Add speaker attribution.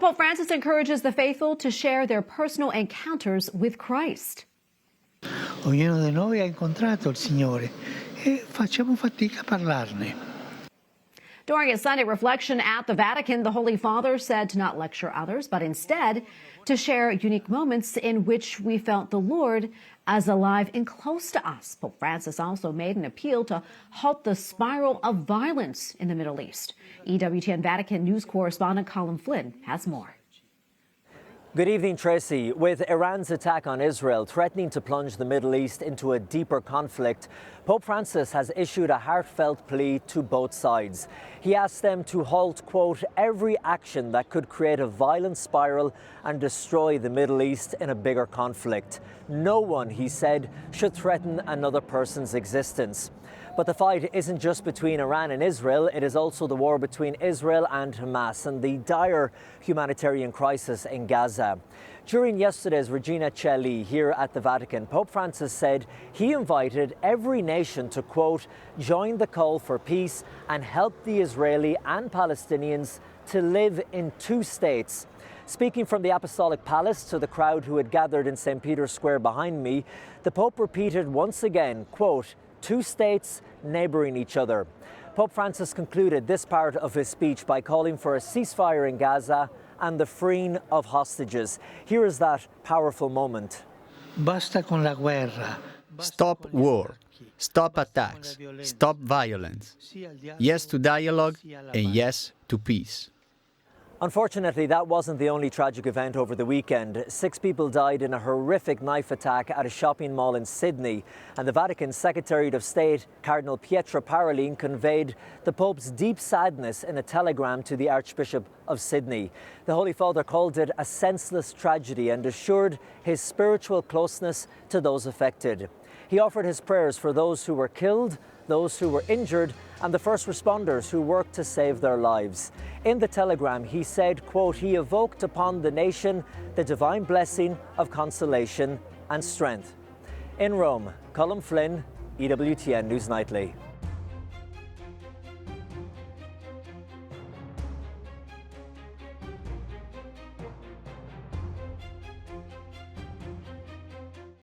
Speaker 1: Pope Francis encourages the faithful to share their personal encounters with Christ.
Speaker 2: Ognuno di noi ha incontrato il Signore e facciamo fatica a parlarne.
Speaker 1: During a Sunday reflection at the Vatican, the Holy Father said to not lecture others, but instead to share unique moments in which we felt the Lord as alive and close to us. Pope Francis also made an appeal to halt the spiral of violence in the Middle East. EWTN Vatican News Correspondent Colm Flynn has more.
Speaker 3: Good evening, Tracy. With Iran's attack on Israel threatening to plunge the Middle East into a deeper conflict, Pope Francis has issued a heartfelt plea to both sides. He asked them to halt, quote, every action that could create a violent spiral and destroy the Middle East in a bigger conflict. No one, he said, should threaten another person's existence. But the fight isn't just between Iran and Israel, it is also the war between Israel and Hamas and the dire humanitarian crisis in Gaza. During yesterday's Regina Coeli here at the Vatican, Pope Francis said he invited every nation to, quote, join the call for peace and help the Israeli and Palestinians to live in two states. Speaking from the Apostolic Palace to the crowd who had gathered in St. Peter's Square behind me, the Pope repeated once again, quote, two states neighbouring each other. Pope Francis concluded this part of his speech by calling for a ceasefire in Gaza and the freeing of hostages. Here is that powerful moment.
Speaker 2: Basta con la guerra.
Speaker 4: Stop war. Stop attacks. Stop violence. Yes to dialogue and yes to peace.
Speaker 3: Unfortunately, that wasn't the only tragic event over the weekend. 6 people died in a horrific knife attack at a shopping mall in Sydney. And the Vatican's Secretary of State, Cardinal Pietro Parolin, conveyed the Pope's deep sadness in a telegram to the Archbishop of Sydney. The Holy Father called it a senseless tragedy and assured his spiritual closeness to those affected. He offered his prayers for those who were killed, those who were injured, and the first responders who worked to save their lives. In the telegram, he said, quote, he evoked upon the nation the divine blessing of consolation and strength. In Rome, Colm Flynn, EWTN News Nightly.